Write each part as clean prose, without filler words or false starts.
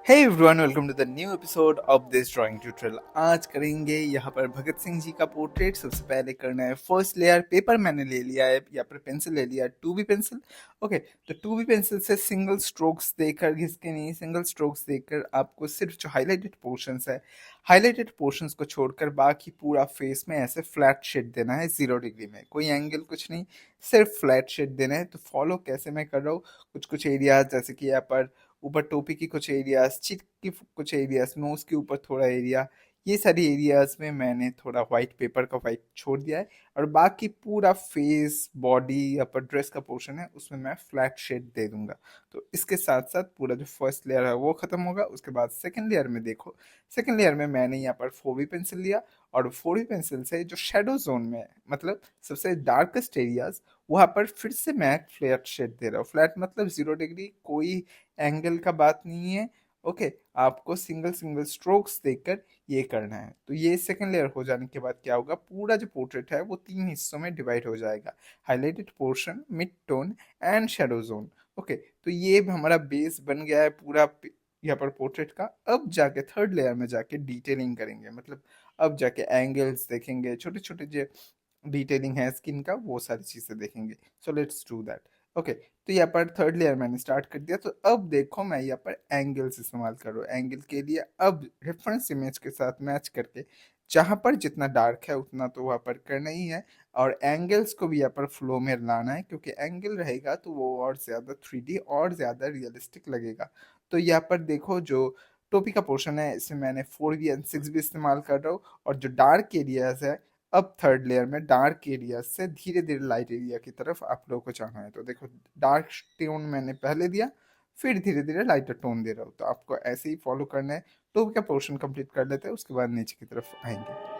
Hey everyone, welcome to the new episode of this drawing tutorial. आज करेंगे यहाँ पर भगत सिंह जी का पोर्ट्रेट। सबसे पहले करना है फर्स्ट लेयर। पेपर मैंने ले लिया है या फिर पेंसिल ले लिया है, 2B पेंसिल। ओके, तो 2B पेंसिल से सिंगल स्ट्रोक्स देकर, घिस के नहीं, सिंगल स्ट्रोक्स देकर आपको सिर्फ जो हाईलाइटेड पोर्शंस है, हाईलाइटेड पोर्शंस को छोड़कर बाकी पूरा फेस में ऐसे फ्लैट शेड देना है 0 डिग्री में। कोई एंगल कुछ नहीं, सिर्फ फ्लैट शेड देना है। तो फॉलो कैसे मैं कर रहा हूँ। कुछ कुछ एरियाज जैसे कि यहाँ पर ऊपर टोपी की कुछ एरियाज, चिक की कुछ एरियाज, नोज के ऊपर थोड़ा एरिया, ये सारी एरियाज में मैंने थोड़ा व्हाइट पेपर का व्हाइट छोड़ दिया है। और बाकी पूरा फेस, बॉडी, अपर ड्रेस का पोर्शन है उसमें मैं फ्लैट शेड दे दूंगा। तो इसके साथ साथ पूरा जो फर्स्ट लेयर है वो खत्म होगा। उसके बाद सेकंड लेयर में देखो, सेकंड लेयर में मैंने यहाँ पर 4B पेंसिल लिया और 4B पेंसिल से जो शेडो जोन में है, मतलब सबसे डार्केस्ट एरियाज, वहां पर फिर से मैं फ्लैट शेड दे रहा हूँ। फ्लैट मतलब 0 डिग्री, कोई एंगल का बात नहीं है। ओके, आपको सिंगल सिंगल स्ट्रोक्स देकर ये करना है। तो ये सेकंड लेयर हो जाने के बाद क्या होगा, पूरा जो पोर्ट्रेट है वो 3 हिस्सों में डिवाइड हो जाएगा। Highlighted portion, mid tone and shadow zone. Okay, तो ये हमारा बेस बन गया है पूरा यहाँ पर पोर्ट्रेट का। अब जाके थर्ड लेयर में जाके डिटेलिंग करेंगे, मतलब अब जाके एंगल्स देखेंगे, छोटे छोटे जो डिटेलिंग है स्किन का, वो सारी चीजें देखेंगे। So let's do that. Okay, तो यहाँ पर थर्ड लेयर मैंने स्टार्ट कर दिया। तो अब देखो मैं यहाँ पर एंगल्स इस्तेमाल कर रहा हूँ। एंगल के लिए अब रेफरेंस इमेज के साथ मैच करके जहाँ पर जितना डार्क है उतना तो वहाँ पर करना ही है, और एंगल्स को भी यहाँ पर फ्लो में लाना है, क्योंकि एंगल रहेगा तो वो और ज़्यादा 3D और ज़्यादा रियलिस्टिक लगेगा। तो यहाँ पर देखो, जो टोपी का पोर्शन है इसमें मैंने 4B एंड 6B इस्तेमाल कर रहा हूँ। और जो डार्क एरियाज है, अब थर्ड लेयर में डार्क एरिया से धीरे धीरे लाइट एरिया की तरफ आप लोगों को जाना है। तो देखो, डार्क टोन मैंने पहले दिया, फिर धीरे धीरे लाइटर टोन दे रहा हूँ। तो आपको ऐसे ही फॉलो करना है। टॉप का पोर्शन कंप्लीट कर लेते हैं, उसके बाद नीचे की तरफ आएंगे।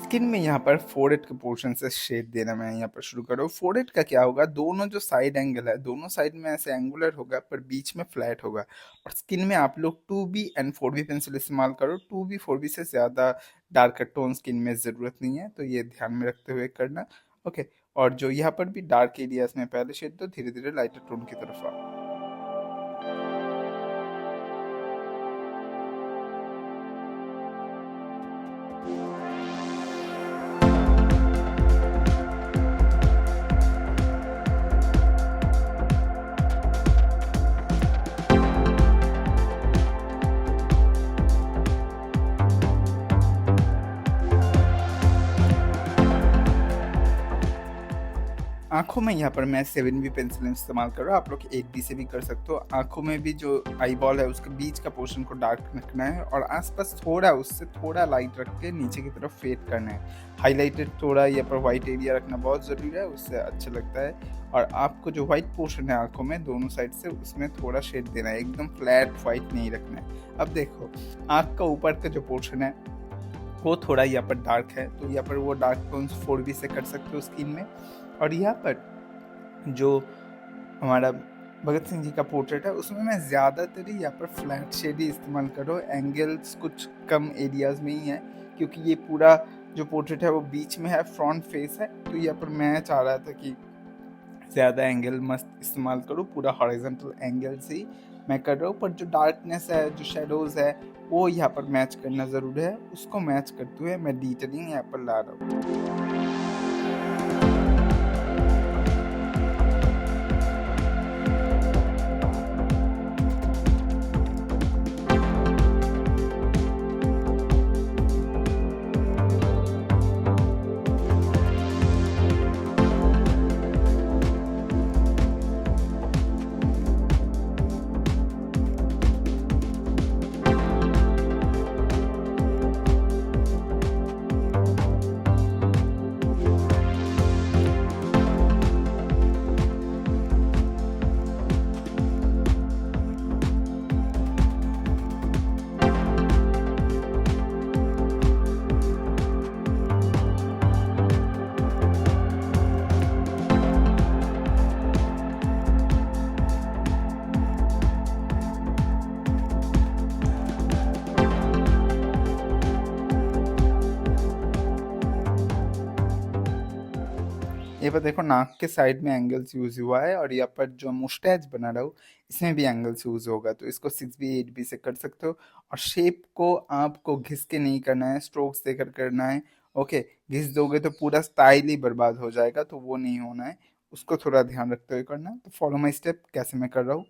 स्किन में यहाँ पर फोरहेड के पोर्शन से शेड देना मैं यहाँ पर शुरू कर रहा हूँ। फोरहेड का क्या होगा, दोनों जो साइड एंगल है दोनों साइड में ऐसे एंगुलर होगा पर बीच में फ्लैट होगा। और स्किन में आप लोग 2B एंड 4B पेंसिल इस्तेमाल करो। 2B 4B से ज़्यादा डार्कर टोन स्किन में ज़रूरत नहीं है, तो ये ध्यान में रखते हुए करना। ओके, और जो यहाँ पर भी डार्क एरियाज में पहले शेड दो, धीरे धीरे लाइटर टोन की तरफ आओ। आंखों में यहाँ पर मैं 7B पेंसिल इस्तेमाल कर रहा हूँ। आप लोग 8B से भी कर सकते हो। आंखों में भी जो आई बॉल है उसके बीच का पोर्शन को डार्क रखना है और आसपास थोड़ा उससे थोड़ा लाइट रख के नीचे की तरफ फेड करना है। हाईलाइटेड थोड़ा यहाँ पर व्हाइट एरिया रखना बहुत ज़रूरी है, उससे अच्छा लगता है। और आपको जो व्हाइट पोर्शन है आंखों में दोनों साइड से, उसमें थोड़ा शेड देना है, एकदम फ्लैट व्हाइट नहीं रखना है। अब देखो, आँख का ऊपर का जो पोर्शन है वो थोड़ा यहाँ पर डार्क है, तो यहाँ पर वो डार्क टोन्स 4B से कर सकते हो स्किन में। और यहाँ पर जो हमारा भगत सिंह जी का पोर्ट्रेट है उसमें मैं ज़्यादातर यहाँ पर फ्लैट शेड ही इस्तेमाल कर रहा हूँ। एंगल्स कुछ कम एरियाज में ही है, क्योंकि ये पूरा जो पोर्ट्रेट है वो बीच में है, फ्रंट फेस है। तो यहाँ पर मैं चाह रहा था कि ज़्यादा एंगल मस्त इस्तेमाल करूँ, पूरा हॉरिजॉन्टल एंगल से ही मैं कर रहा हूँ। पर जो डार्कनेस है, जो शेडोज़ है, वो यहाँ पर मैच करना ज़रूरी है। उसको मैच करते हुए मैं डिटेलिंग यहाँ पर ला रहा हूँ। यहाँ पर देखो नाक के साइड में एंगल्स यूज हुआ है, और यहाँ पर जो मुस्टैच बना रहा हो इसमें भी एंगल्स यूज होगा, तो इसको 6B 8B से कर सकते हो। और शेप को आपको घिस के नहीं करना है, स्ट्रोक्स देकर करना है। ओके, घिस दोगे तो पूरा स्टाइल ही बर्बाद हो जाएगा, तो वो नहीं होना है, उसको थोड़ा ध्यान रखते हुए करना है। तो फॉलो माई स्टेप, कैसे मैं कर रहा हूँ।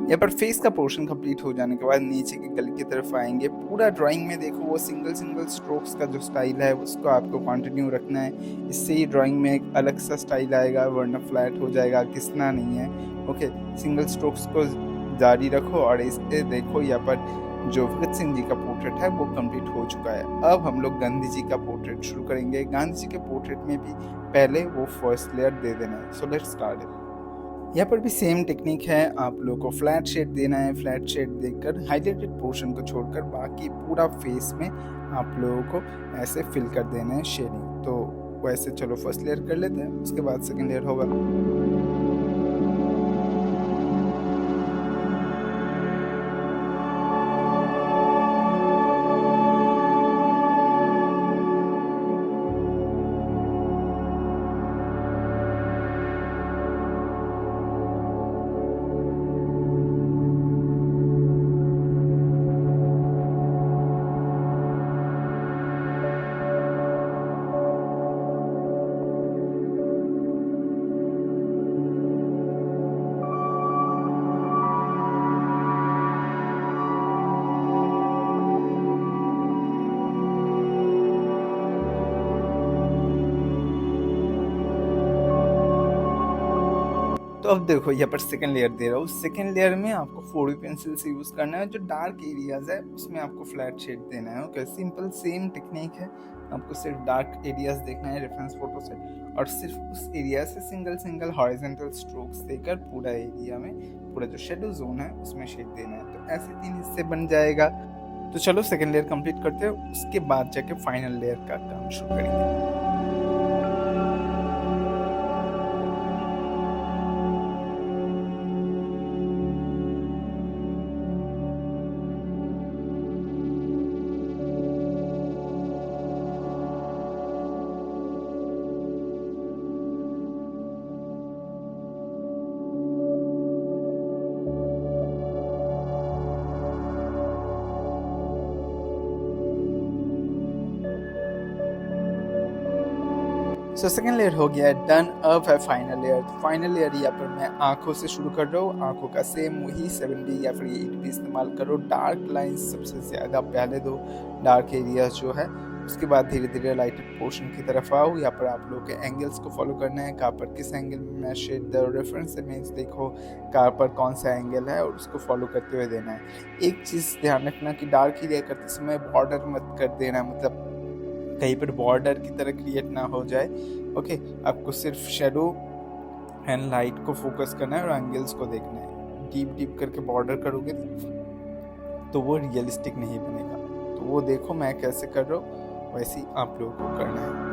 यहाँ पर फेस का पोर्शन कंप्लीट हो जाने के बाद नीचे के गले की तरफ आएंगे। पूरा ड्राइंग में देखो वो सिंगल सिंगल स्ट्रोक्स का जो स्टाइल है उसको आपको कंटिन्यू रखना है, इससे ही ड्राइंग में एक अलग सा स्टाइल आएगा, वरना फ्लैट हो जाएगा, घिसना नहीं है। ओके, सिंगल स्ट्रोक्स को जारी रखो। और इससे देखो यहाँ पर जो भगत सिंह जी का पोर्ट्रेट है वो कंप्लीट हो चुका है। अब हम लोग गांधी जी का पोर्ट्रेट शुरू करेंगे। गांधी जी के पोर्ट्रेट में भी पहले वो फर्स्ट लेयर दे देना है। So let's start it. यहाँ पर भी सेम टेक्निक है, आप लोगों को फ्लैट शेड देना है। फ्लैट शेड देकर हाइलाइटेड पोर्शन को छोड़कर बाकी पूरा फेस में आप लोगों को ऐसे फिल कर देना है शेडिंग। तो वैसे चलो फर्स्ट लेयर कर लेते हैं, उसके बाद सेकंड लेयर होगा। तो अब देखो यहाँ पर सेकंड लेयर दे रहा हूँ। सेकंड लेयर में आपको 4B पेंसिल से यूज करना है। जो डार्क एरियाज है उसमें आपको फ्लैट शेड देना है। ओके, सिंपल सेम टेक्निक है। आपको सिर्फ डार्क एरियाज देखना है रेफरेंस फोटो से, और सिर्फ उस एरिया से सिंगल सिंगल हॉरिजॉन्टल स्ट्रोक्स देकर पूरा एरिया में पूरा जो शेडो जोन है उसमें शेड देना है। तो ऐसे 3 हिस्से बन जाएगा। तो चलो सेकंड लेयर कंप्लीट करते हैं, उसके बाद जाके फाइनल लेयर का काम शुरू करेंगे। सो सेकंड लेयर हो गया है डन। अब है फाइनल लेयर। फाइनल लेयर यहाँ पर मैं आंखों से शुरू कर रहा हूँ। आंखों का सेम वही 7B या फिर 8B इस्तेमाल करो। डार्क लाइंस सबसे ज़्यादा पहले दो, डार्क एरियाज जो है, उसके बाद धीरे धीरे लाइटेड पोर्शन की तरफ आओ। यहाँ पर आप लोग के एंगल्स को फॉलो करना है, कहाँ पर किस एंगल में मैं शेड दे, रेफरेंस इमेज देखो कहाँ पर कौन सा एंगल है और उसको फॉलो करते हुए देना है। एक चीज़ ध्यान रखना कि डार्क एरिया करते समय बॉर्डर मत कर देना, मतलब कहीं पर बॉर्डर की तरह क्रिएट ना हो जाए। ओके, आपको सिर्फ शेडो एंड लाइट को फोकस करना है और एंगल्स को देखना है। डीप डीप करके बॉर्डर करोगे तो वो रियलिस्टिक नहीं बनेगा। तो वो देखो मैं कैसे कर रहा हूँ, वैसे ही आप लोगों को करना है।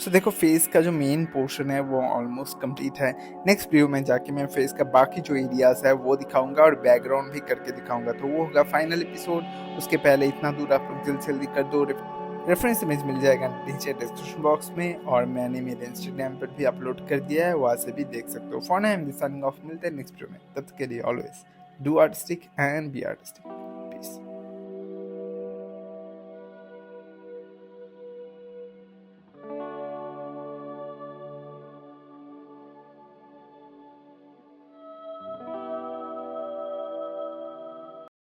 सो देखो फेस का जो मेन पोर्शन है वो ऑलमोस्ट कंप्लीट है। नेक्स्ट वीडियो में जाके मैं फेस का बाकी जो एरियाज है वो दिखाऊंगा और बैकग्राउंड भी करके दिखाऊंगा, तो वो होगा फाइनल एपिसोड। उसके पहले इतना दूर आप लोग जल्दी से जल्दी कर दो, रेफरेंस इमेज मिल जाएगा नीचे डिस्क्रिप्शन बॉक्स में, और मैंने मेरे इंस्टाग्राम पर भी अपलोड कर दिया है, वहाँ से भी देख सकते हो। For now I am signing off, मिलते हैं नेक्स्ट वीडियो में, तब तक के लिए always do artistic and be artistic.